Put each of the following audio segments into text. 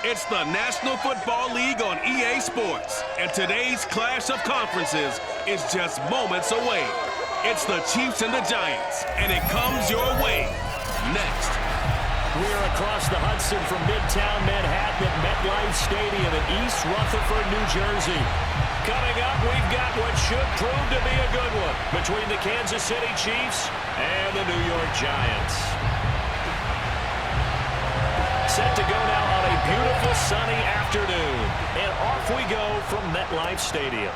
It's the National Football League on EA Sports, and today's clash of conferences is just moments away. It's the Chiefs and the Giants, and it comes your way next. We're across the Hudson from Midtown Manhattan at MetLife Stadium in East Rutherford, New Jersey. Coming up, we've got what should prove to be a good one between the Kansas City Chiefs and the New York Giants. Set to go now on a beautiful sunny afternoon. And off we go from MetLife Stadium.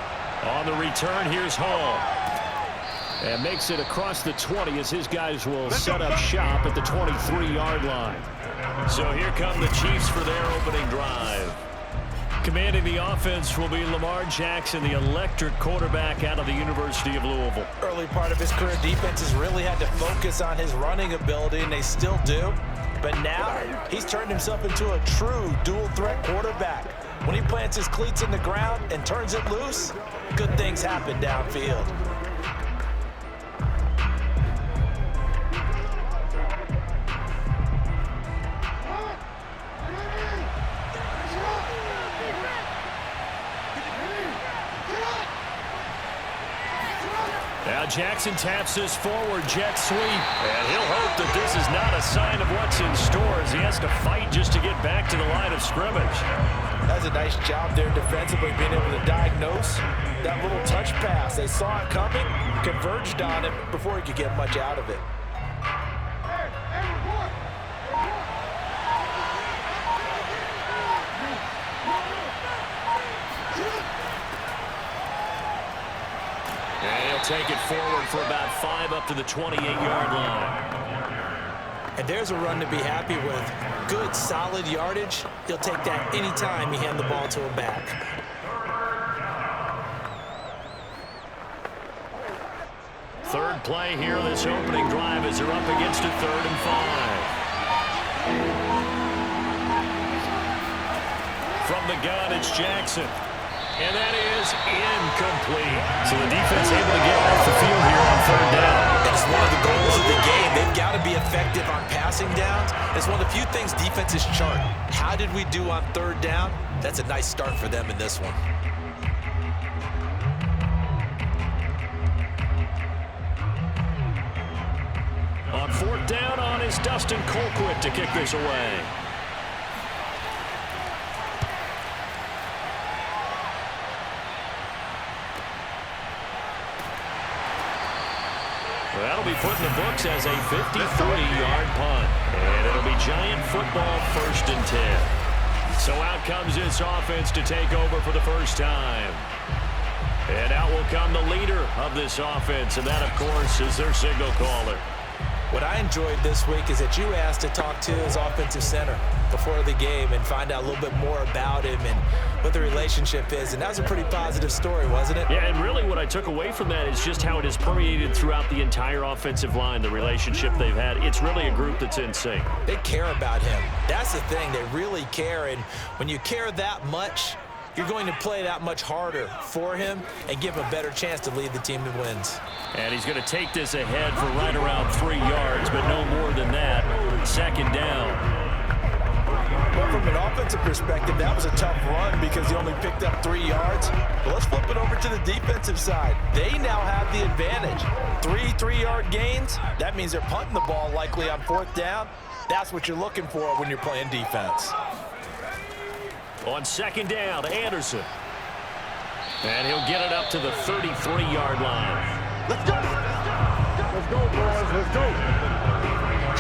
On the return, here's Hall. And makes it across the 20 as his guys will set up shop at the 23-yard line. So here come the Chiefs for their opening drive. Commanding the offense will be Lamar Jackson, the electric quarterback out of the University of Louisville. Early part of his career, defenses really had to focus on his running ability, and they still do. But now, he's turned himself into a true dual-threat quarterback. When he plants his cleats in the ground and turns it loose, good things happen downfield. Now Jackson taps this forward jet sweep. And he'll hope that this is not a sign of what's in store as he has to fight just to get back to the line of scrimmage. That's a nice job there defensively, being able to diagnose that little touch pass. They saw it coming, converged on it before he could get much out of it. Take it forward for about 5 up to the 28-yard line. And there's a run to be happy with. Good, solid yardage. He'll take that anytime you hand the ball to a back. Third play here, this opening drive as they're up against a 3rd and 5. From the gun, it's Jackson. And that is incomplete. So the defense able to get off the field here on 3rd down. It's one of the goals of the game. They've got to be effective on passing downs. It's one of the few things defenses chart. How did we do on 3rd down? That's a nice start for them in this one. On 4th down on is Dustin Colquitt to kick this away. That'll be put in the books as a 53-yard punt. And it'll be Giant football 1st and 10. So out comes this offense to take over for the first time. And out will come the leader of this offense, and that, of course, is their signal caller. What I enjoyed this week is that you asked to talk to his offensive center before the game and find out a little bit more about him and what the relationship is. And that was a pretty positive story, wasn't it? Yeah, and really what I took away from that is just how it has permeated throughout the entire offensive line, the relationship they've had. It's really a group that's in sync. They care about him. That's the thing. They really care. And when you care that much, you're going to play that much harder for him and give him a better chance to lead the team to wins. And he's going to take this ahead for right around 3 yards, but no more than that. 2nd down. Well, from an offensive perspective, that was a tough run because he only picked up 3 yards. But let's flip it over to the defensive side. They now have the advantage. 3 3-yard gains. That means they're punting the ball likely on 4th down. That's what you're looking for when you're playing defense. On 2nd down, Anderson. And he'll get it up to the 33-yard line. Let's go. Let's go, boys. Let's go.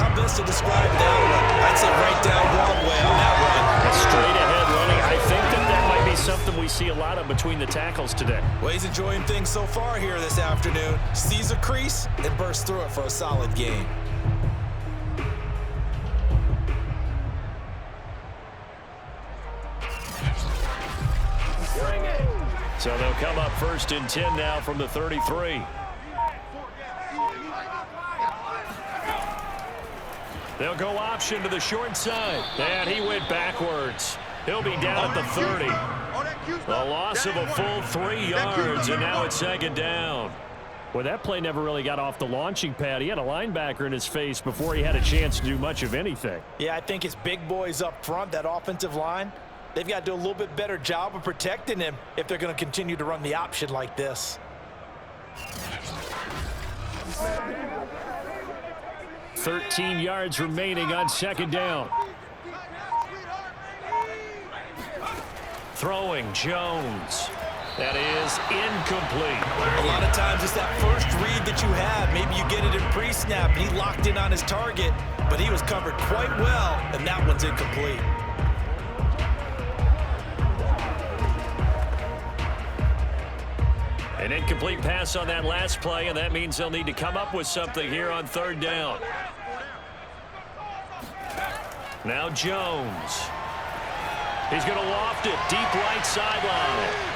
How best to describe that one? I'd say right down Broadway on that run. Straight ahead running. I think that might be something we see a lot of between the tackles today. Well, he's enjoying things so far here this afternoon. Sees a crease and bursts through it for a solid gain. So they'll come up 1st and 10 now from the 33. They'll go option to the short side. And he went backwards. He'll be down at the 30. A loss of a full 3 yards, and now it's 2nd down. Well, that play never really got off the launching pad. He had a linebacker in his face before he had a chance to do much of anything. Yeah, I think his big boys up front, that offensive line, they've got to do a little bit better job of protecting him if they're going to continue to run the option like this. 13 yards remaining on second down. Throwing Jones. That is incomplete. A lot of times it's that first read that you have. Maybe you get it in pre-snap and he locked in on his target, but he was covered quite well, and that one's incomplete. An incomplete pass on that last play, and that means they'll need to come up with something here on third down. Now Jones. He's going to loft it deep right sideline.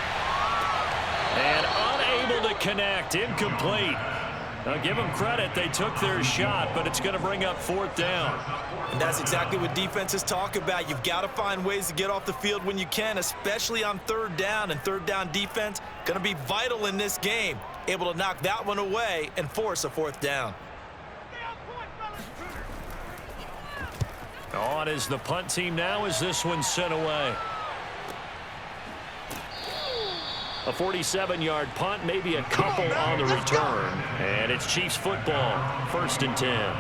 And unable to connect. Incomplete. Now give them credit. They took their shot, but it's going to bring up fourth down. And that's exactly what defenses talk about. You've got to find ways to get off the field when you can, especially on third down. And third down defense going to be vital in this game. Able to knock that one away and force a fourth down. On is the punt team now as this one's sent away. A 47-yard punt, maybe a couple on the return. And it's Chiefs football, 1st and 10.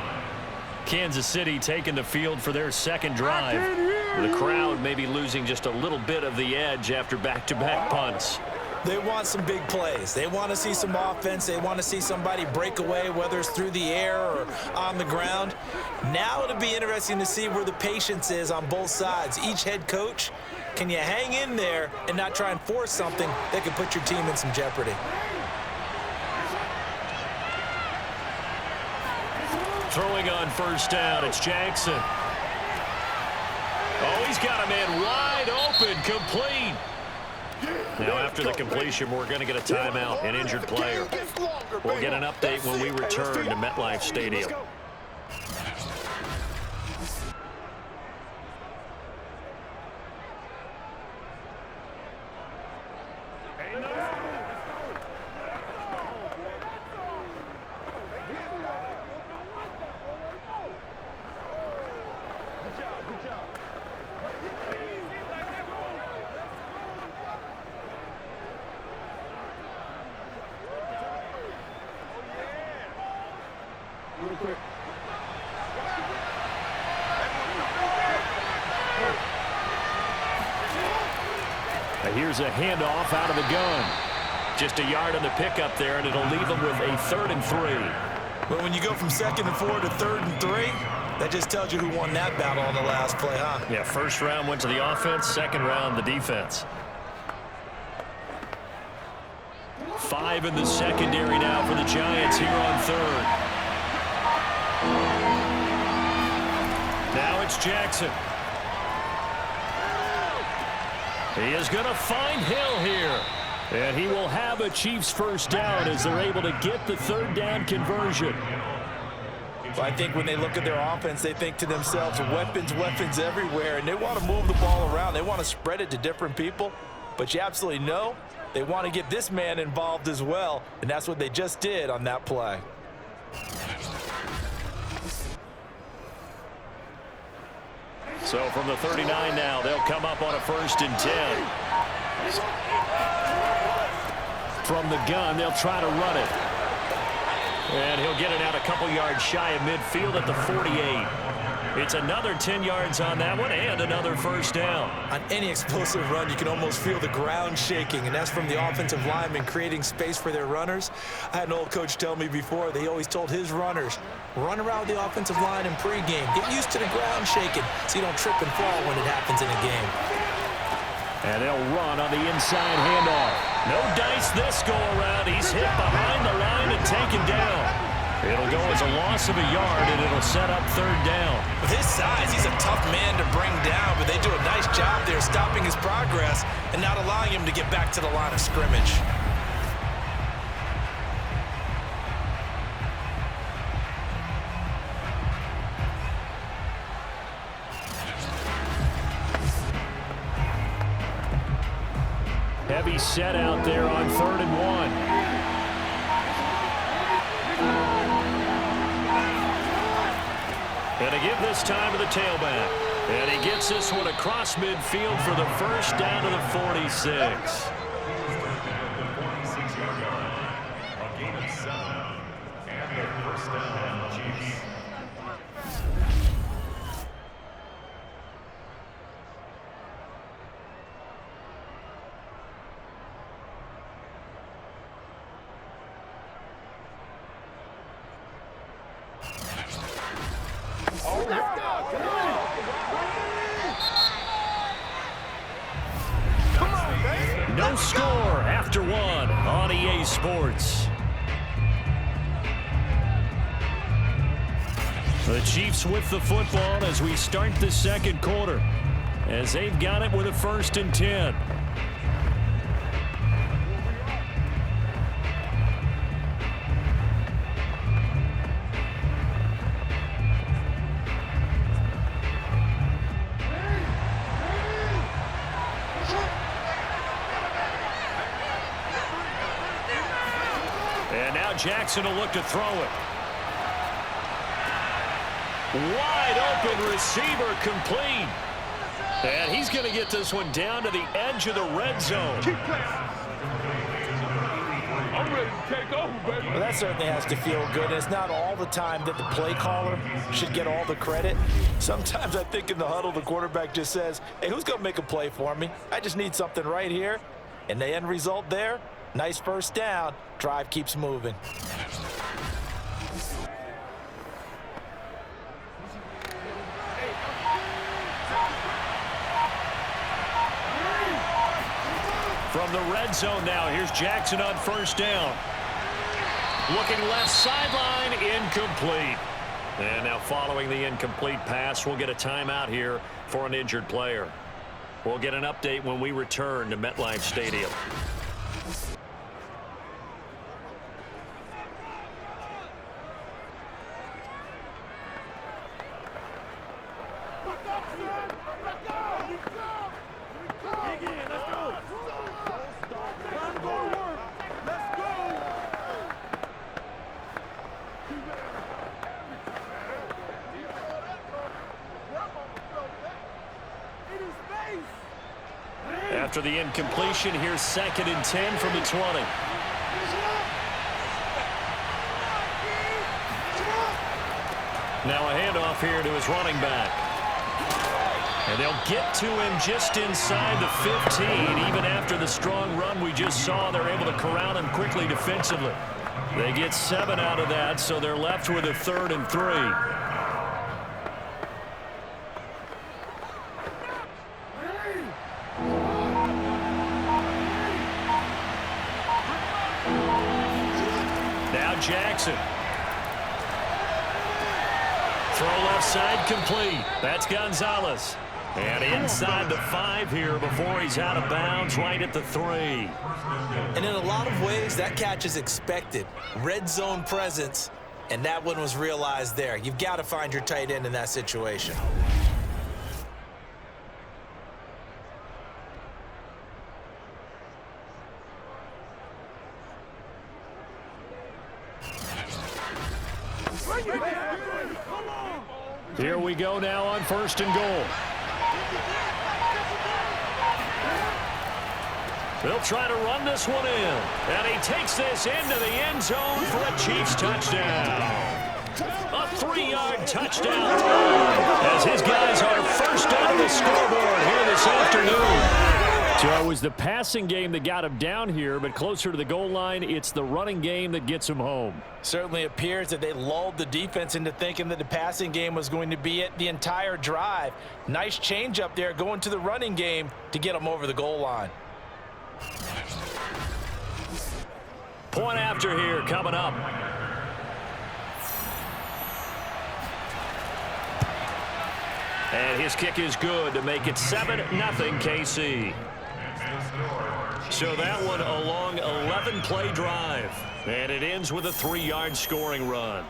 Kansas City taking the field for their second drive. The crowd maybe losing just a little bit of the edge after back-to-back punts. They want some big plays. They want to see some offense. They want to see somebody break away, whether it's through the air or on the ground. Now it'll be interesting to see where the patience is on both sides. Each head coach, can you hang in there and not try and force something that could put your team in some jeopardy? Throwing on first down, it's Jackson. Oh, he's got a man wide open, complete. Now after the completion, we're going to get a timeout, an injured player. We'll get an update when we return to MetLife Stadium. Here's a handoff out of the gun. Just a yard on the pickup there, and it'll leave them with a 3rd and 3. Well, when you go from 2nd and 4 to 3rd and 3, that just tells you who won that battle on the last play, huh? Yeah, first round went to the offense, second round the defense. 5 in the secondary now for the Giants here on 3rd. Now it's Jackson. He is going to find Hill here. And he will have a Chiefs first down as they're able to get the 3rd down conversion. Well, I think when they look at their offense, they think to themselves, weapons, weapons everywhere. And they want to move the ball around. They want to spread it to different people. But you absolutely know they want to get this man involved as well. And that's what they just did on that play. So from the 39 now, they'll come up on a 1st and 10. From the gun, they'll try to run it. And he'll get it out a couple yards shy of midfield at the 48. It's another 10 yards on that one and another first down. On any explosive run, you can almost feel the ground shaking, and that's from the offensive linemen creating space for their runners. I had an old coach tell me before, they always told his runners, run around the offensive line in pregame. Get used to the ground shaking so you don't trip and fall when it happens in a game. And they'll run on the inside handoff. No dice this go-around. He's hit behind the line and taken down. It'll go as a loss of a yard, and it'll set up 3rd down. With his size, he's a tough man to bring down, but they do a nice job there stopping his progress and not allowing him to get back to the line of scrimmage. Heavy set out there on 3rd and 1. And to give this time to the tailback. And he gets this one across midfield for the first down to the 46. No score after one on EA Sports. The Chiefs with the football as we start the second quarter, as they've got it with a 1st and 10. And now Jackson will look to throw it. Wide open receiver complete. And he's going to get this one down to the edge of the red zone. I'm ready to take over, baby. Well, that certainly has to feel good. It's not all the time that the play caller should get all the credit. Sometimes I think in the huddle, the quarterback just says, hey, who's going to make a play for me? I just need something right here. And the end result there, nice first down. Drive keeps moving. From the red zone now, here's Jackson on 1st down. Looking left sideline, incomplete. And now following the incomplete pass, we'll get a timeout here for an injured player. We'll get an update when we return to MetLife Stadium. After the incompletion, here's 2nd and 10 from the 20. Now a handoff here to his running back. And they'll get to him just inside the 15. Even after the strong run we just saw, they're able to corral him quickly defensively. They get 7 out of that, so they're left with a 3rd and 3. Jackson. Throw left side complete. That's Gonzalez. And inside the 5 here before he's out of bounds, right at the 3. And in a lot of ways, that catch is expected. Red zone presence, and that one was realized there. You've got to find your tight end in that situation. Here we go now on 1st and goal. They'll try to run this one in. And he takes this into the end zone for a Chiefs touchdown. A 3-yard touchdown as his guys are first on the scoreboard here this afternoon. So it was the passing game that got him down here, but closer to the goal line, it's the running game that gets him home. Certainly appears that they lulled the defense into thinking that the passing game was going to be it the entire drive. Nice change up there going to the running game to get them over the goal line. Point after here coming up. And his kick is good to make it 7-0 KC. So that one a long 11-play drive. And it ends with a 3-yard scoring run.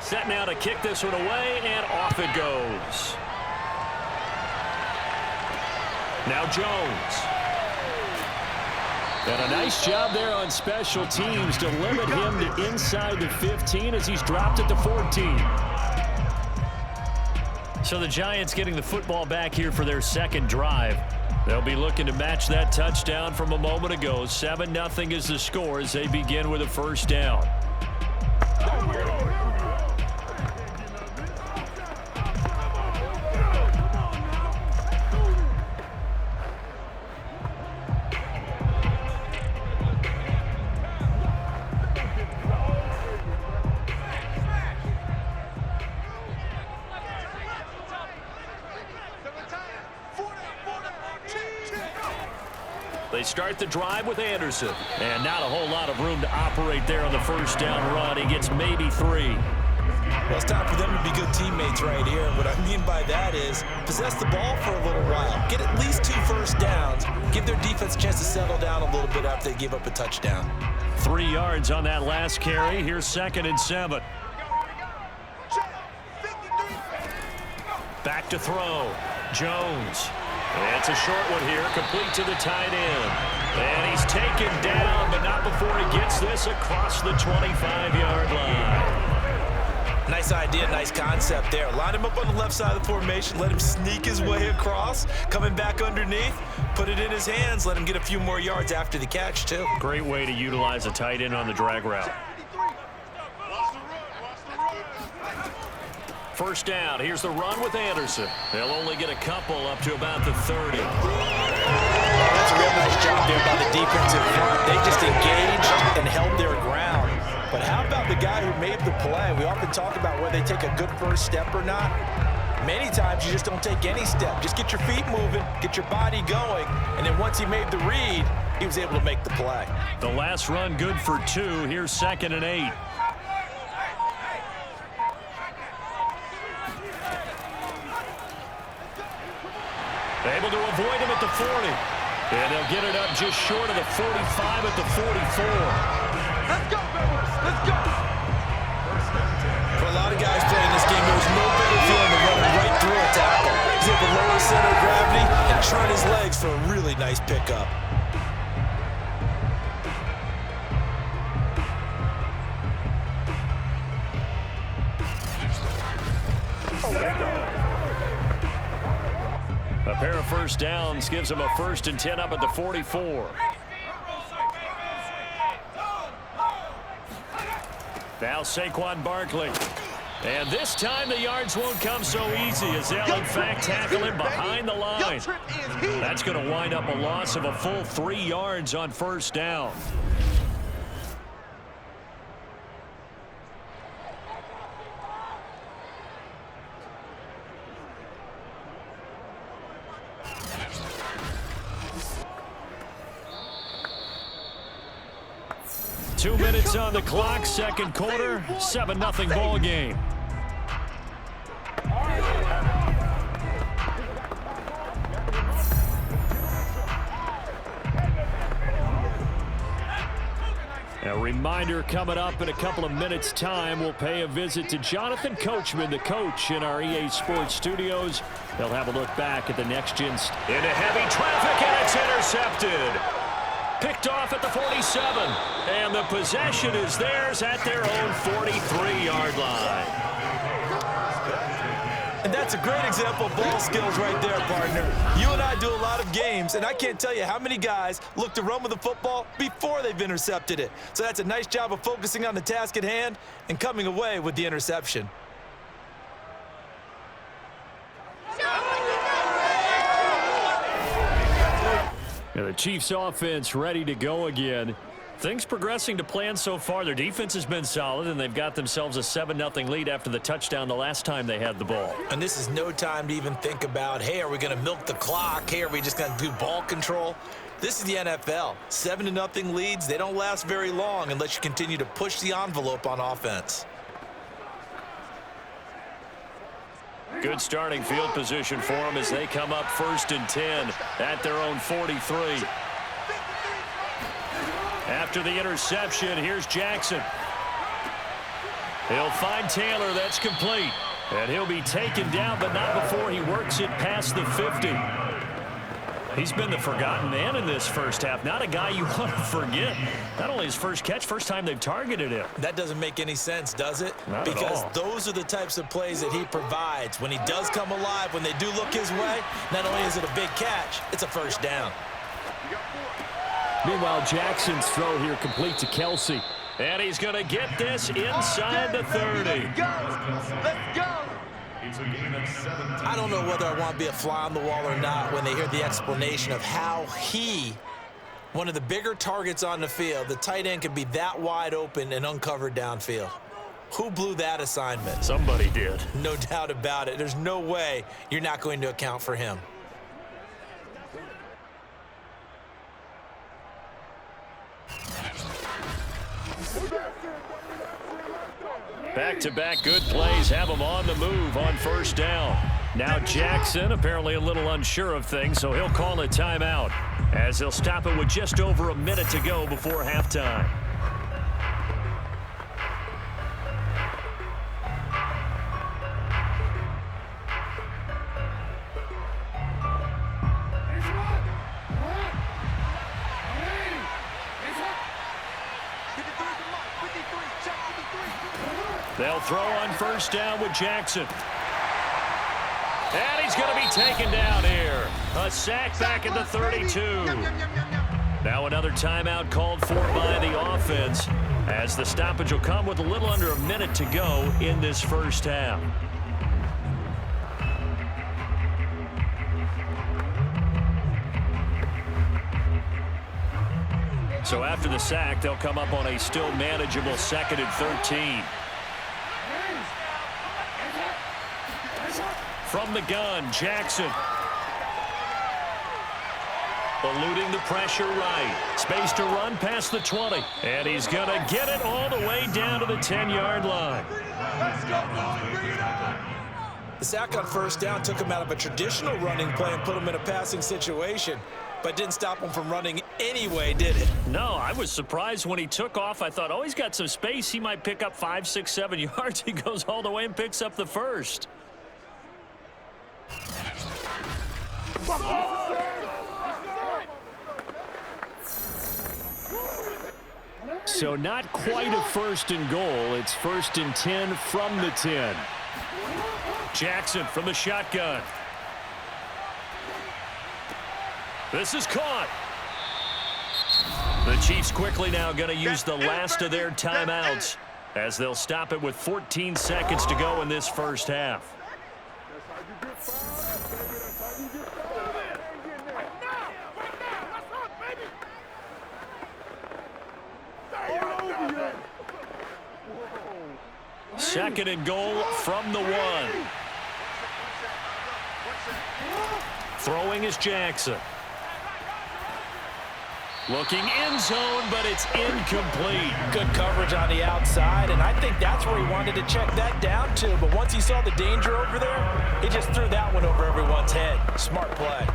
Set now to kick this one away, and off it goes. Now Jones. And a nice job there on special teams to limit him to inside the 15 as he's dropped it to 14. So the Giants getting the football back here for their second drive. They'll be looking to match that touchdown from a moment ago. 7-0 is the score as they begin with a first down. They start the drive with Anderson. And not a whole lot of room to operate there on the first down run. He gets maybe 3. Well, it's time for them to be good teammates right here. What I mean by that is possess the ball for a little while. Get at least 2 first downs. Give their defense a chance to settle down a little bit after they give up a touchdown. 3 yards on that last carry. Here's 2nd and 7. Back to throw. Jones. It's a short one here, complete to the tight end. And he's taken down, but not before he gets this across the 25-yard line. Nice idea, nice concept there. Line him up on the left side of the formation, let him sneak his way across, coming back underneath, put it in his hands, let him get a few more yards after the catch, too. Great way to utilize a tight end on the drag route. First down. Here's the run with Anderson. They'll only get a couple up to about the 30. That's a real nice job there by the defensive front. They just engaged and held their ground. But how about the guy who made the play? We often talk about whether they take a good first step or not. Many times you just don't take any step. Just get your feet moving, get your body going, and then once he made the read, he was able to make the play. The last run good for 2. Here's 2nd and 8. Able to avoid him at the 40. And they'll get it up just short of the 45 at the 44. Let's go, Bavaro. Let's go. For a lot of guys playing this game, there's no better feeling than running right through a tackle. He's able to lower his center of gravity and turn his legs for a really nice pickup. A pair of first downs gives them a 1st and 10 up at the 44. Now Saquon Barkley. And this time the yards won't come so easy as they'll in fact tackle him behind the line. That's going to wind up a loss of a full 3 yards on first down. Two minutes on the clock, second quarter, 7-0 ball game. A reminder coming up in a couple of minutes' time. We'll pay a visit to Jonathan Coachman, the coach in our EA Sports studios. They'll have a look back at the next-gen. Into heavy traffic, and it's intercepted. Picked off at the 47, and the possession is theirs at their own 43-yard line. And that's a great example of ball skills right there, partner. You and I do a lot of games, and I can't tell you how many guys look to run with the football before they've intercepted it. So that's a nice job of focusing on the task at hand and coming away with the interception. And the Chiefs offense ready to go again. Things progressing to plan so far. Their defense has been solid, and they've got themselves a 7-0 lead after the touchdown the last time they had the ball. And this is no time to even think about, hey, are we going to milk the clock? Hey, are we just going to do ball control? This is the NFL. 7-0 leads, they don't last very long unless you continue to push the envelope on offense. Good starting field position for them as they come up 1st and 10 at their own 43. After the interception, here's Jackson. He'll find Taylor. That's complete. And he'll be taken down, but not before he works it past the 50. He's been the forgotten man in this first half. Not a guy you want to forget. Not only his first catch, first time they've targeted him. That doesn't make any sense, does it? Not because at all. Those are the types of plays that he provides. When he does come alive, when they do look his way, not only is it a big catch, it's a first down. Meanwhile, Jackson's throw here complete to Kelsey. And he's going to get this inside the 30. Let's go. I don't know whether I want to be a fly on the wall or not when they hear the explanation of how one of the bigger targets on the field, the tight end could be that wide open and uncovered downfield. Who blew that assignment? Somebody did. No doubt about it. There's no way you're not going to account for him. Back-to-back good plays have him on the move on first down. Now Jackson apparently a little unsure of things, so he'll call a timeout as he'll stop it with just over a minute to go before halftime. They'll throw on first down with Jackson. And he's going to be taken down here. A sack back at the 32. Now another timeout called for by the offense as the stoppage will come with a little under a minute to go in this first half. So after the sack, they'll come up on a still manageable 2nd and 13. From the gun, Jackson. Eluding the pressure right. Space to run past the 20. And he's going to get it all the way down to the 10-yard line. The sack on first down took him out of a traditional running play and put him in a passing situation, but didn't stop him from running anyway, did it? No, I was surprised when he took off. I thought, oh, he's got some space. He might pick up 5, 6, 7 yards. He goes all the way and picks up the first. So not quite a first and goal. It's 1st and 10 from the 10. Jackson from the shotgun. This is caught. The Chiefs quickly now going to use the last of their timeouts as they'll stop it with 14 seconds to go in this first half. Second and goal from the 1. Throwing is Jackson. Looking end zone, but it's incomplete. Good coverage on the outside, and I think that's where he wanted to check that down to. But once he saw the danger over there, he just threw that one over everyone's head. Smart play.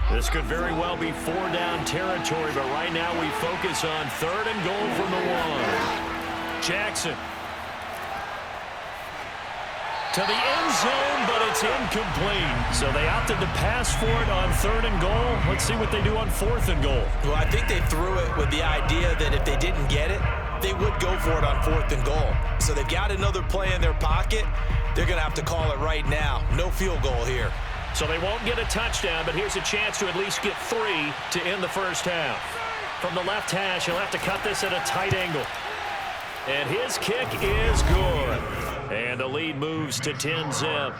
This could very well be 4-down territory, but right now we focus on 3rd and goal from the 1. Jackson. To the end zone, but it's incomplete. So they opted to pass for it on 3rd and goal. Let's see what they do on 4th and goal. Well, I think they threw it with the idea that if they didn't get it, they would go for it on 4th and goal. So they've got another play in their pocket. They're going to have to call it right now. No field goal here. So they won't get a touchdown, but here's a chance to at least get 3 to end the first half. From the left hash, he'll have to cut this at a tight angle. And his kick is good. And the lead moves to 10-zip.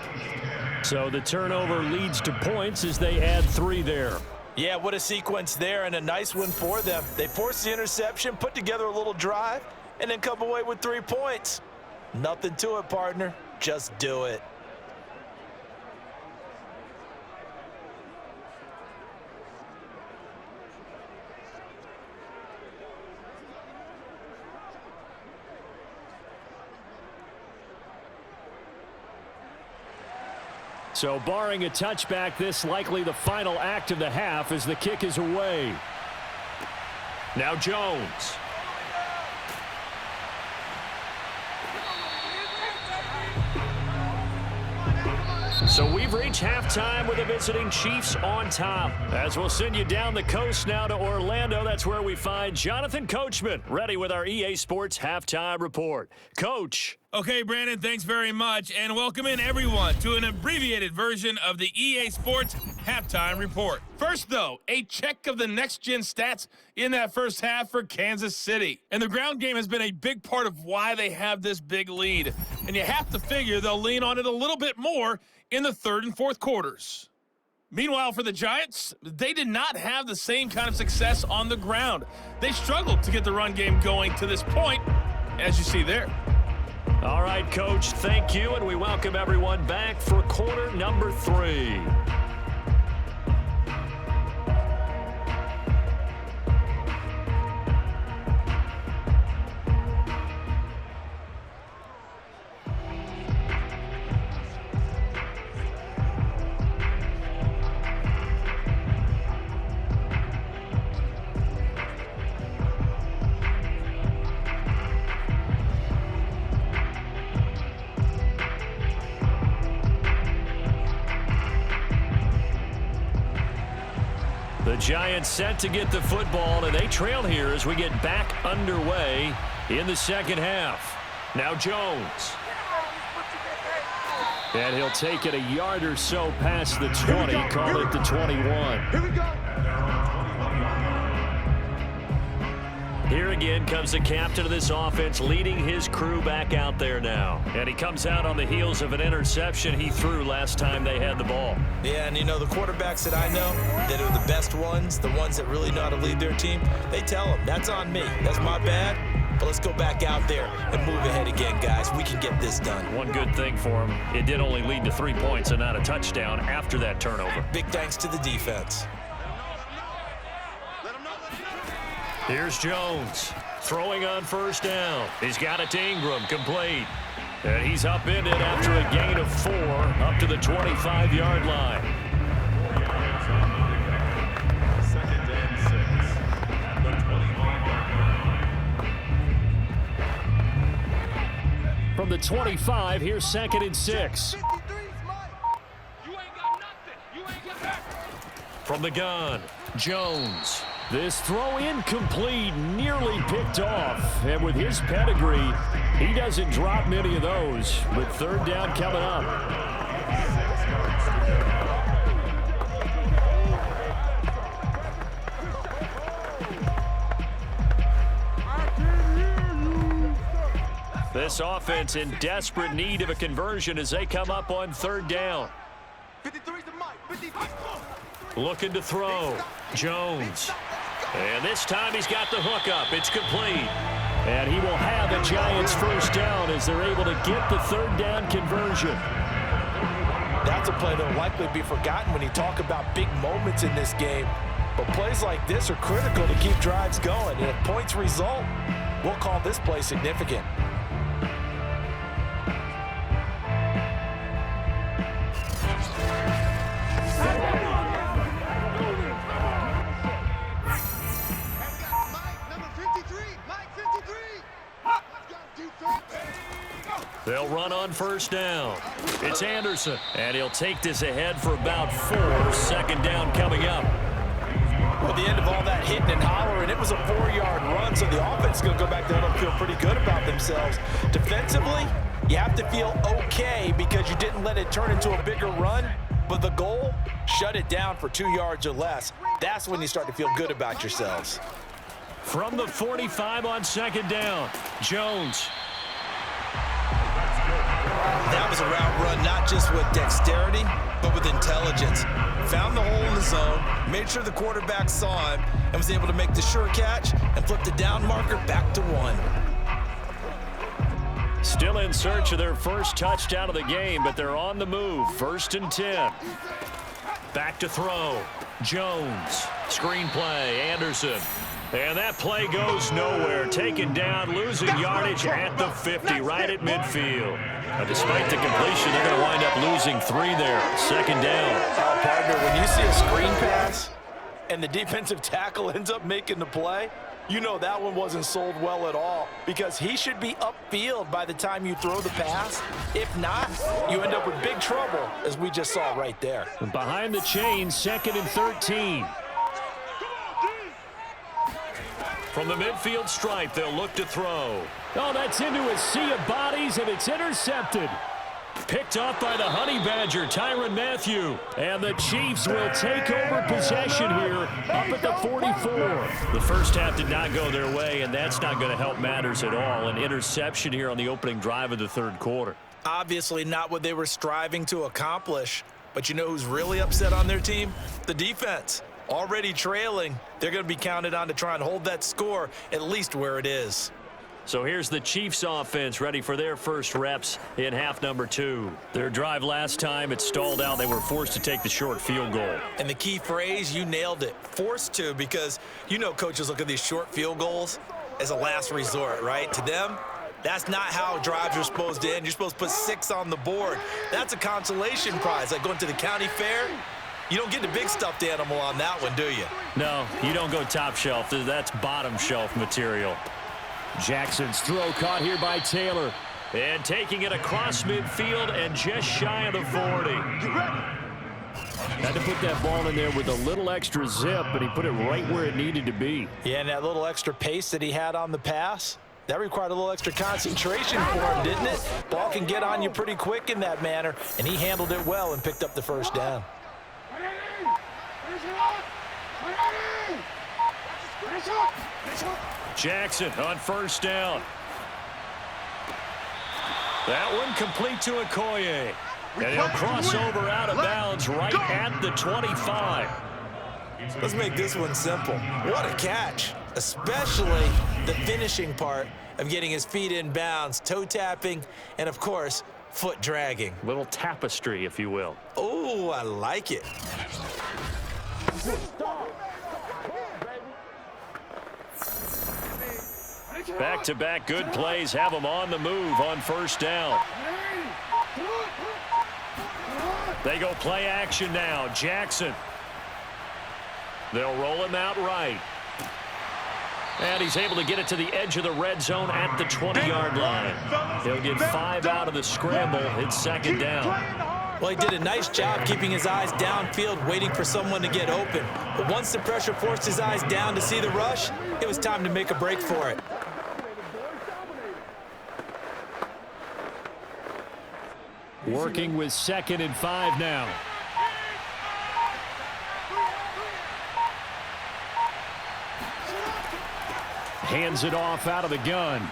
So the turnover leads to points as they add 3 there. Yeah, what a sequence there, and a nice one for them. They forced the interception, put together a little drive, and then come away with 3 points. Nothing to it, partner. Just do it. So barring a touchback, this likely the final act of the half as the kick is away. Now Jones. So we've reached halftime with the visiting Chiefs on top. As we'll send you down the coast now to Orlando, that's where we find Jonathan Coachman, ready with our EA Sports Halftime Report. Coach. Okay, Brandon, thanks very much, and welcome in everyone to an abbreviated version of the EA Sports Halftime Report. First, though, a check of the next-gen stats in that first half for Kansas City. And the ground game has been a big part of why they have this big lead. And you have to figure they'll lean on it a little bit more in the third and fourth quarters. Meanwhile, for the Giants, they did not have the same kind of success on the ground. They struggled to get the run game going to this point, as you see there. All right, Coach, thank you, and we welcome everyone back for quarter number 3. The Giants set to get the football, and they trail here as we get back underway in the second half. Now Jones. And he'll take it a yard or so past the 20, call it the 21. Here we go. Here again comes the captain of this offense, leading his crew back out there now. And he comes out on the heels of an interception he threw last time they had the ball. Yeah, and you know, the quarterbacks that I know that are the best ones, the ones that really know how to lead their team, they tell them, that's on me. That's my bad. But let's go back out there and move ahead again, guys. We can get this done. One good thing for him, it did only lead to 3 points and not a touchdown after that turnover. Big thanks to the defense. Here's Jones, throwing on first down. He's got it to Ingram, complete. And he's upended after a gain of 4, up to the 25-yard line. Second and 6 at the 25. From the 25, here's 2nd and 6. From the gun, Jones. This throw incomplete, nearly picked off. And with his pedigree, he doesn't drop many of those. With third down coming up. This offense in desperate need of a conversion as they come up on third down. 53's the mic. 53. Looking to throw. Jones. And this time he's got the hook up. It's complete. And he will have a Giants first down as they're able to get the third down conversion. That's a play that will likely be forgotten when you talk about big moments in this game. But plays like this are critical to keep drives going. And if points result, we'll call this play significant. They'll run on first down. It's Anderson, and he'll take this ahead for about 4. Second down coming up. Well, the end of all that hitting and hollering, it was a 4-yard run, so the offense is going to go back there and feel pretty good about themselves. Defensively, you have to feel okay because you didn't let it turn into a bigger run, but the goal, shut it down for 2 yards or less. That's when you start to feel good about yourselves. From the 45 on second down, Jones. That was a route run, not just with dexterity, but with intelligence. Found the hole in the zone, made sure the quarterback saw him, and was able to make the sure catch and flip the down marker back to 1. Still in search of their first touchdown of the game, but they're on the move. 1st and 10. Back to throw. Jones. Screen play. Anderson. And that play goes nowhere. Taken down, losing yardage at the 50, right at midfield. Despite the completion, they're going to wind up losing 3 there. Second down. Partner, when you see a screen pass and the defensive tackle ends up making the play, You know that one wasn't sold well at all because he should be upfield by the time you throw the pass. If not, you end up with big trouble, as we just saw right there. Behind the chains, 2nd and 13. From the midfield stripe, they'll look to throw. Oh, that's into a sea of bodies, and it's intercepted. Picked off by the Honey Badger, Tyrann Mathieu. And the Chiefs will take over possession here up at the 44. The first half did not go their way, and that's not going to help matters at all. An interception here on the opening drive of the third quarter. Obviously not what they were striving to accomplish. But you know who's really upset on their team? The defense. Already trailing, they're going to be counted on to try and hold that score at least where it is. So here's the Chiefs offense ready for their first reps in half number 2. Their drive last time, it stalled out. They were forced to take the short field goal. And the key phrase, you nailed it, forced to, because you know coaches look at these short field goals as a last resort, right? To them, that's not how drives are supposed to end. You're supposed to put 6 on the board. That's a consolation prize, like going to the county fair. You don't get the big stuffed animal on that one, do you? No, you don't go top shelf. That's bottom shelf material. Jackson's throw caught here by Taylor. And taking it across midfield and just shy of the 40. Had to put that ball in there with a little extra zip, but he put it right where it needed to be. Yeah, and that little extra pace that he had on the pass, that required a little extra concentration for him, didn't it? Ball can get on you pretty quick in that manner, and he handled it well and picked up the first down. Jackson on first down. That one complete to Okoye. And he'll cross over out of bounds right at the 25. Let's make this one simple. What a catch, especially the finishing part of getting his feet in bounds, toe tapping, and of course, foot dragging. Little tapestry, if you will. Oh, I like it. Back-to-back good plays have them on the move on first down. They go play action now. Jackson. They'll roll him out right. And he's able to get it to the edge of the red zone at the 20-yard line. He'll get 5 out of the scramble. It's second down. Well, he did a nice job keeping his eyes downfield, waiting for someone to get open. But once the pressure forced his eyes down to see the rush, it was time to make a break for it. Working with 2nd and 5 now. Hands it off out of the gun.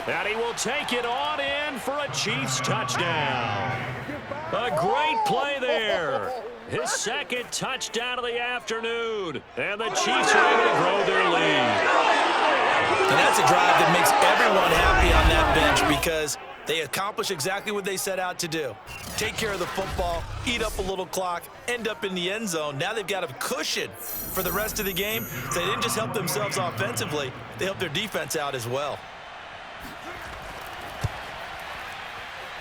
And he will take it on in for a Chiefs touchdown. A great play there. His second touchdown of the afternoon. And the Chiefs are able to grow their lead. And that's a drive that makes everyone happy on that bench because they accomplish exactly what they set out to do. Take care of the football, eat up a little clock, end up in the end zone. Now they've got a cushion for the rest of the game. So they didn't just help themselves offensively, they helped their defense out as well.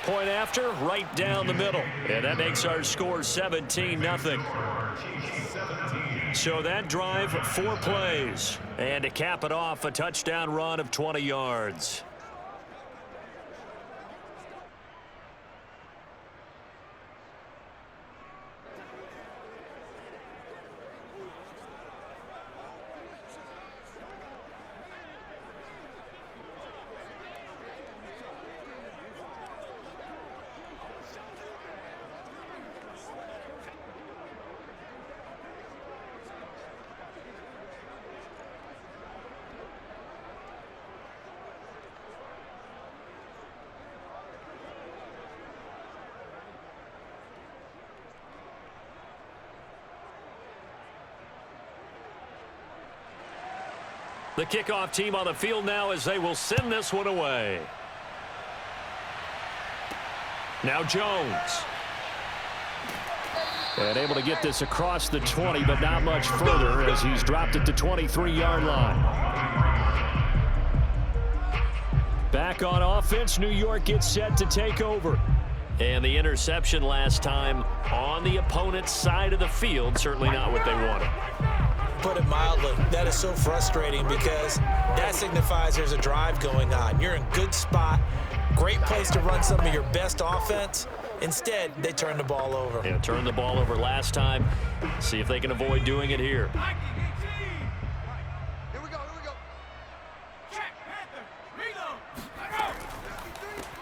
Point after, right down the middle. And that makes our score 17-0. So that drive, 4 plays. And to cap it off, a touchdown run of 20 yards. The kickoff team on the field now as they will send this one away. Now Jones. And able to get this across the 20, but not much further as he's dropped at the 23-yard line. Back on offense, New York gets set to take over. And the interception last time on the opponent's side of the field, certainly not what they wanted. put it mildly. That is so frustrating because that signifies there's a drive going on. You're in good spot, great place to run some of your best offense. Instead, they turn the ball over. Yeah, turned the ball over last time. See if they can avoid doing it here.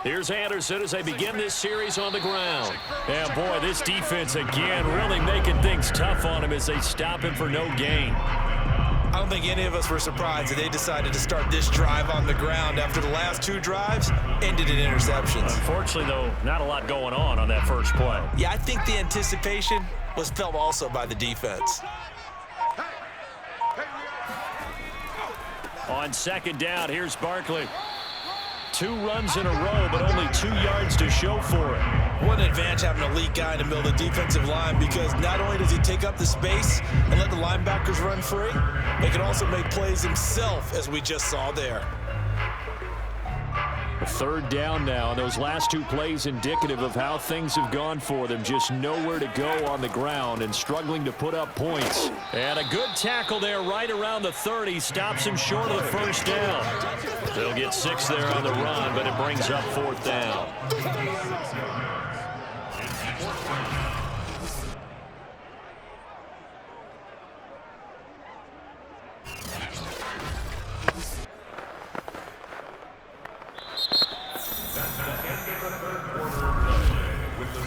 Here's Anderson as they begin this series on the ground. And boy, this defense again really making things tough on him as they stop him for no gain. I don't think any of us were surprised that they decided to start this drive on the ground after the last 2 drives ended in interceptions. Unfortunately, though, not a lot going on that first play. Yeah, I think the anticipation was felt also by the defense. On second down, here's Barkley. 2 runs in a row, but only 2 yards to show for it. What an advantage having an elite guy in the middle of the defensive line, because not only does he take up the space and let the linebackers run free, he can also make plays himself, as we just saw there. A third down now, and those last 2 plays indicative of how things have gone for them. Just nowhere to go on the ground and struggling to put up points. And a good tackle there right around the 30. Stops him short of the first down. They'll get 6 there on the run, but it brings up 4th down.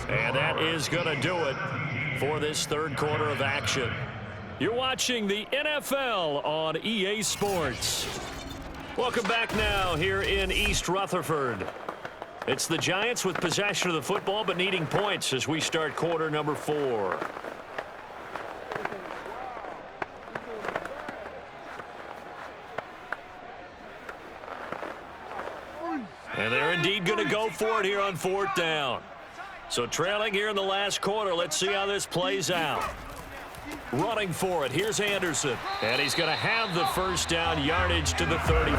And that is going to do it for this third quarter of action. You're watching the NFL on EA Sports. Welcome back now here in East Rutherford. It's the Giants with possession of the football but needing points as we start quarter number 4. And they're indeed going to go for it here on 4th down. So trailing here in the last quarter, let's see how this plays out. Running for it, here's Anderson. And he's going to have the first down, yardage to the 35.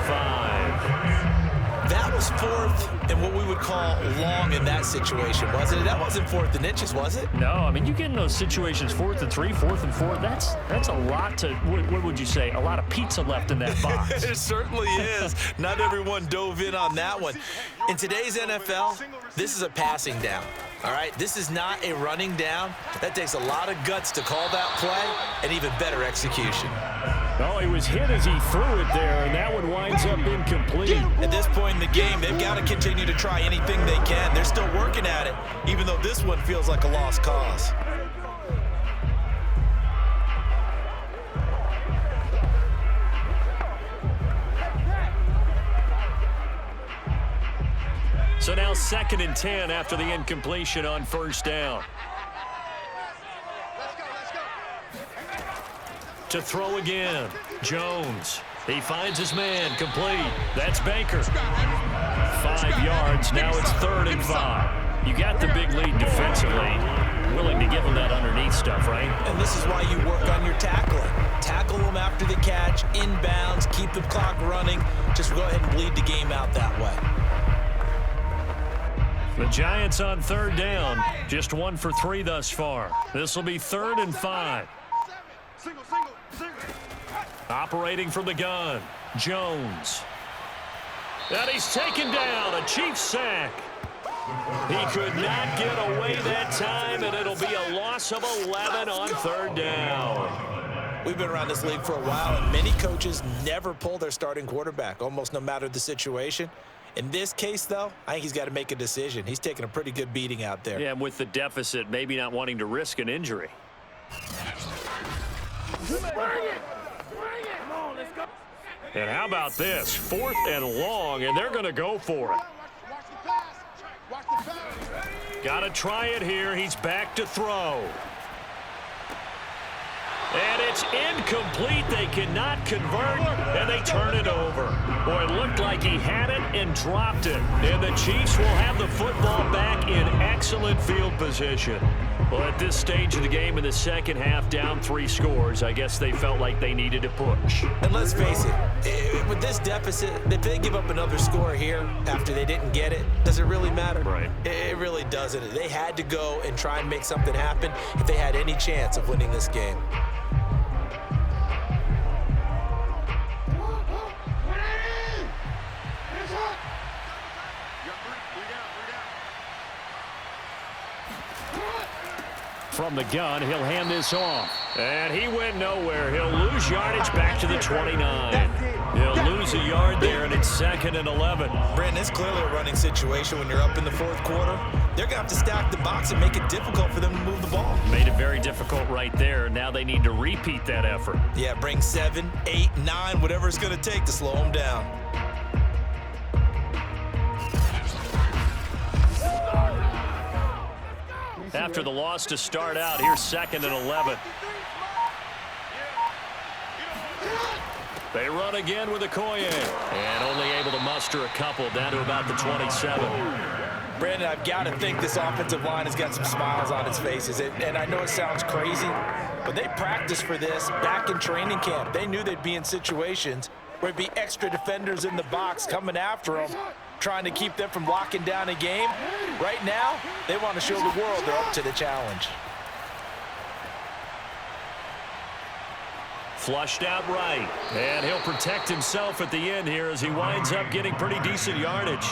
That was 4th and what we would call long in that situation, wasn't it? That wasn't 4th and inches, was it? No, I mean, you get in those situations 4th and 3, 4th and 4. That's a lot to, what would you say, a lot of pizza left in that box. It certainly is. Not everyone dove in on that one. In today's NFL, this is a passing down. All right, this is not a running down. That takes a lot of guts to call that play and even better execution. Oh, he was hit as he threw it there, and that one winds up incomplete. At this point in the game, they've got to continue to try anything they can. They're still working at it, even though this one feels like a lost cause. So now 2nd and 10 after the incompletion on first down. To throw again, Jones. He finds his man, complete. That's Baker. 5 yards, now it's 3rd and 5. You got the big lead defensively. Willing to give him that underneath stuff, right? And this is why you work on your tackling. Tackle them after the catch, inbounds, keep the clock running. Just go ahead and bleed the game out that way. The Giants on 3rd down, just 1 for 3 thus far. This will be 3rd and 5. Operating from the gun, Jones. And he's taken down, a Chiefs sack. He could not get away that time, and it'll be a loss of 11 on 3rd down. We've been around this league for a while, and many coaches never pull their starting quarterback, almost no matter the situation. In this case, though, I think he's got to make a decision. He's taking a pretty good beating out there. Yeah, and with the deficit, maybe not wanting to risk an injury. And how about this? 4th and long, and they're going to go for it. Got to try it here. He's back to throw. And it's incomplete. They cannot convert, and they turn it over. Boy, it looked like he had it and dropped it. And the Chiefs will have the football back in excellent field position. Well, at this stage of the game in the second half, down 3 scores, I guess they felt like they needed to push. And let's face it, with this deficit, if they give up another score here after they didn't get it, does it really matter? Right. It really doesn't. They had to go and try and make something happen if they had any chance of winning this game. from the gun. He'll hand this off. And he went nowhere. He'll lose yardage back to the 29. He'll lose a yard there, and it's 2nd and 11. Brandon, it's clearly a running situation when you're up in the 4th quarter. They're going to have to stack the box and make it difficult for them to move the ball. Made it very difficult right there. Now they need to repeat that effort. Yeah, bring 7, 8, 9, whatever it's going to take to slow them down. After the loss to start out, here's 2nd and 11. They run again with Okoye. And only able to muster a couple down to about the 27. Brandon, I've got to think this offensive line has got some smiles on its faces. And I know it sounds crazy, but they practiced for this back in training camp. They knew they'd be in situations where there'd be extra defenders in the box coming after them, trying to keep them from locking down a game. Right now, they want to show the world they're up to the challenge. Flushed out right. And he'll protect himself at the end here as he winds up getting pretty decent yardage.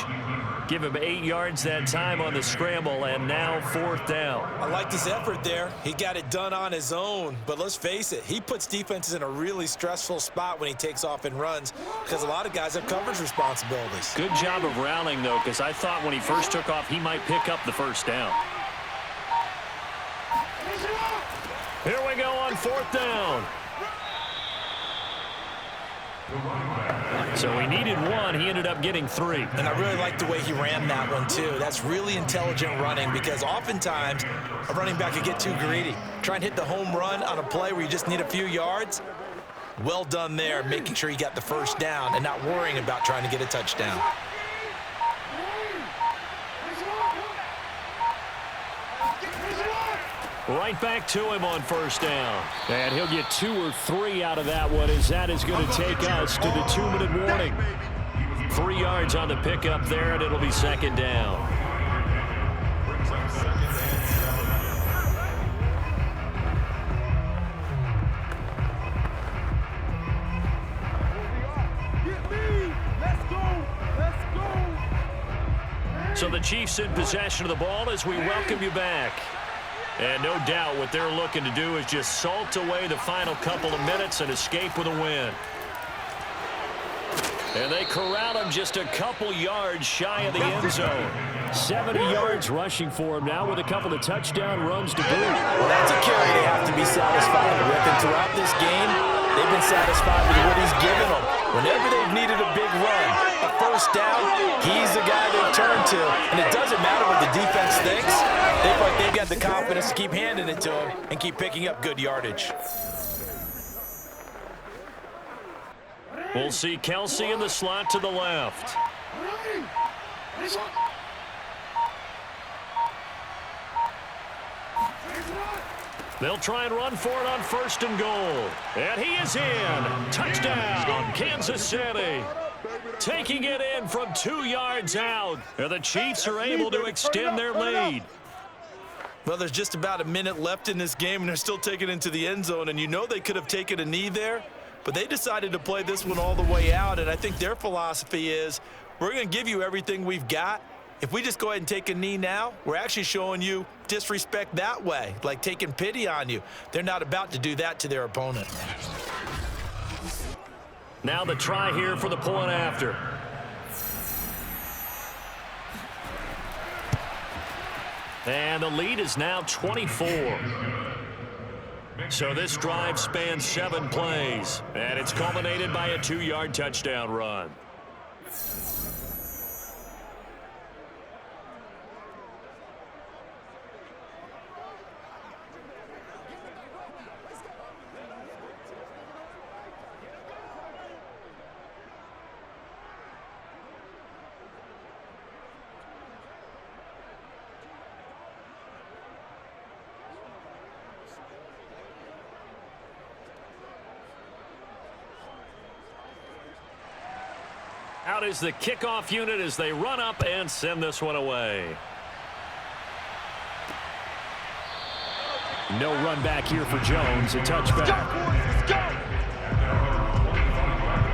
Give him 8 yards that time on the scramble, and now 4th down. I like his effort there. He got it done on his own, but let's face it, he puts defenses in a really stressful spot when he takes off and runs because a lot of guys have coverage responsibilities. Good job of rallying, though, because I thought when he first took off, he might pick up the 1st down. Here we go on 4th down. So he needed 1. He ended up getting 3. And I really like the way he ran that one, too. That's really intelligent running because oftentimes a running back could get too greedy. Try and hit the home run on a play where you just need a few yards. Well done there, making sure he got the 1st down and not worrying about trying to get a touchdown. Right back to him on 1st down. And he'll get 2 or 3 out of that one, as that is going to take us to the 2-minute warning. 3 yards on the pickup there, and it'll be 2nd down. So the Chiefs in possession of the ball as we welcome you back. And no doubt what they're looking to do is just salt away the final couple of minutes and escape with a win. And they corral him just a couple yards shy of the end zone. 70 yards rushing for him now with a couple of touchdown runs to boot. Well, that's a carry they have to be satisfied with. And throughout this game, they've been satisfied with what he's given them. Whenever they've needed a big run, a 1st down, he's the guy they've turned to. And it doesn't matter what the defense thinks. They feel like they've got the confidence to keep handing it to him and keep picking up good yardage. We'll see Kelsey in the slot to the left. They'll try and run for it on 1st and goal. And he is in. Touchdown, Kansas City. Taking it in from 2 yards out. And the Chiefs are able to extend their lead. Well, there's just about a minute left in this game, and they're still taking it into the end zone. And you know they could have taken a knee there, but they decided to play this one all the way out. And I think their philosophy is, we're going to give you everything we've got. If we just go ahead and take a knee now, we're actually showing you disrespect that way, like taking pity on you. They're not about to do that to their opponent. Now the try here for the point after. And the lead is now 24. So this drive spans 7 plays, and it's culminated by a 2-yard touchdown run. Out is the kickoff unit as they run up and send this one away. No run back here for Jones. A touchback.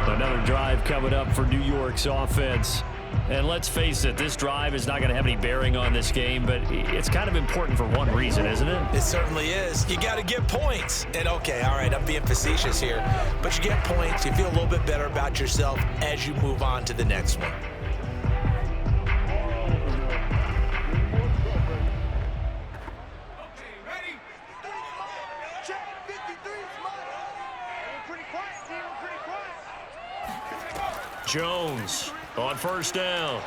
Another drive coming up for New York's offense. And let's face it, this drive is not going to have any bearing on this game, but it's kind of important for one reason, isn't it? It certainly is. You got to get points. And okay, all right, I'm being facetious here, but you get points, you feel a little bit better about yourself as you move on to the next one. Jones on first down.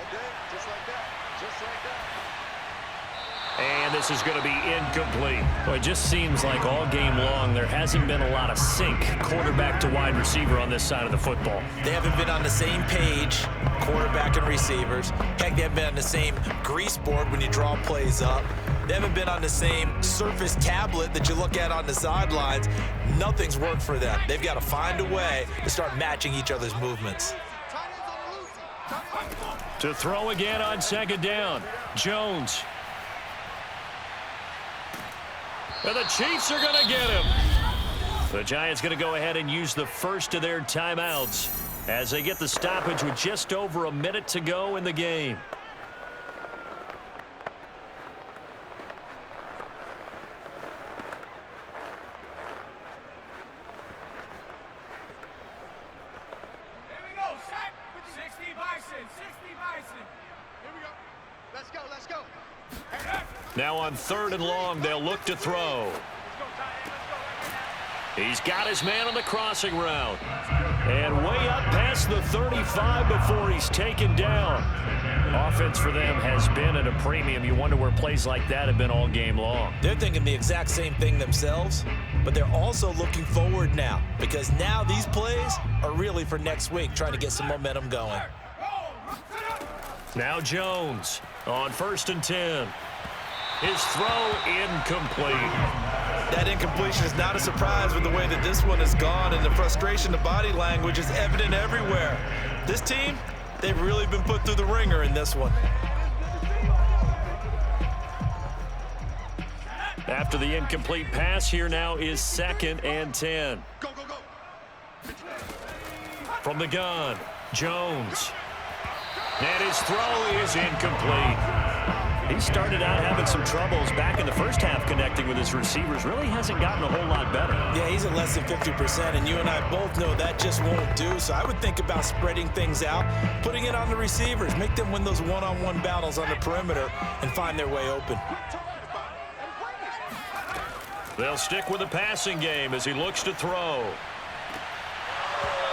And this is going to be incomplete. Well, it just seems like all game long there hasn't been a lot of sync quarterback to wide receiver on this side of the football. They haven't been on the same page, quarterback and receivers. Heck, they haven't been on the same grease board when you draw plays up. They haven't been on the same surface tablet that you look at on the sidelines. Nothing's worked for them. They've got to find a way to start matching each other's movements. To throw again on second down, Jones. And the Chiefs are going to get him. The Giants going to go ahead and use the first of their timeouts as they get the stoppage with just over a minute to go in the game. Now on 3rd and long, they'll look to throw. He's got his man on the crossing route. And way up past the 35 before he's taken down. Offense for them has been at a premium. You wonder where plays like that have been all game long. They're thinking the exact same thing themselves, but they're also looking forward now because now these plays are really for next week, trying to get some momentum going. Now Jones on 1st and 10. His throw incomplete. That incompletion is not a surprise with the way that this one has gone, and the frustration, the body language is evident everywhere. This team, they've really been put through the ringer in this one. After the incomplete pass, here now is 2nd and 10. From the gun, Jones. And his throw is incomplete. He started out having some troubles back in the first half connecting with his receivers. Really hasn't gotten a whole lot better. Yeah, he's at less than 50%, and you and I both know that just won't do. So I would think about spreading things out, putting it on the receivers, make them win those one-on-one battles on the perimeter and find their way open. They'll stick with the passing game as he looks to throw.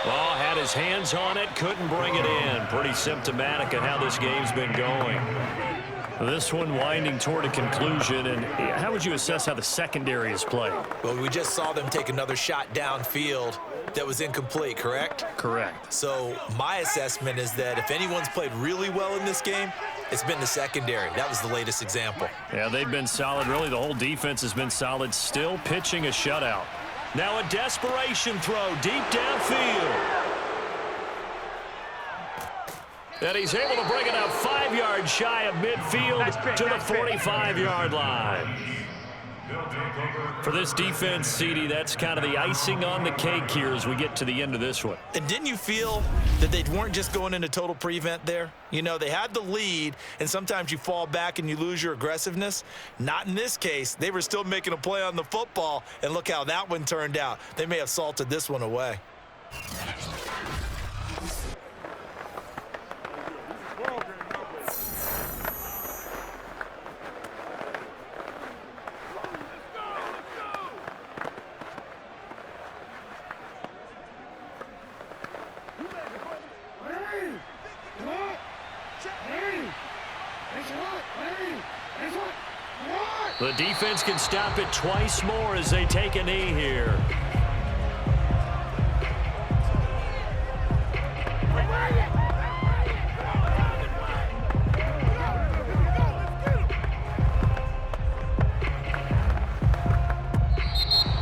Oh, had his hands on it, couldn't bring it in. Pretty symptomatic of how this game's been going. This one winding toward a conclusion, and how would you assess how the secondary is played? Well, we just saw them take another shot downfield that was incomplete, correct? Correct. So my assessment is that if anyone's played really well in this game, it's been the secondary. That was the latest example. Yeah, they've been solid. Really, the whole defense has been solid, still pitching a shutout. Now a desperation throw deep downfield. And he's able to bring it out 5 yards shy of midfield to the 45-yard line. For this defense, CD, that's kind of the icing on the cake here as we get to the end of this one. And didn't you feel that they weren't just going into total prevent there? You know, they had the lead, and sometimes you fall back and you lose your aggressiveness. Not in this case. They were still making a play on the football, and look how that one turned out. They may have salted this one away. The defense can stop it twice more as they take a knee here.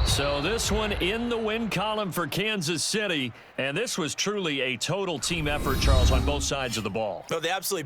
So this one in the win column for Kansas City, and this was truly a total team effort, Charles, on both sides of the ball. No, they absolutely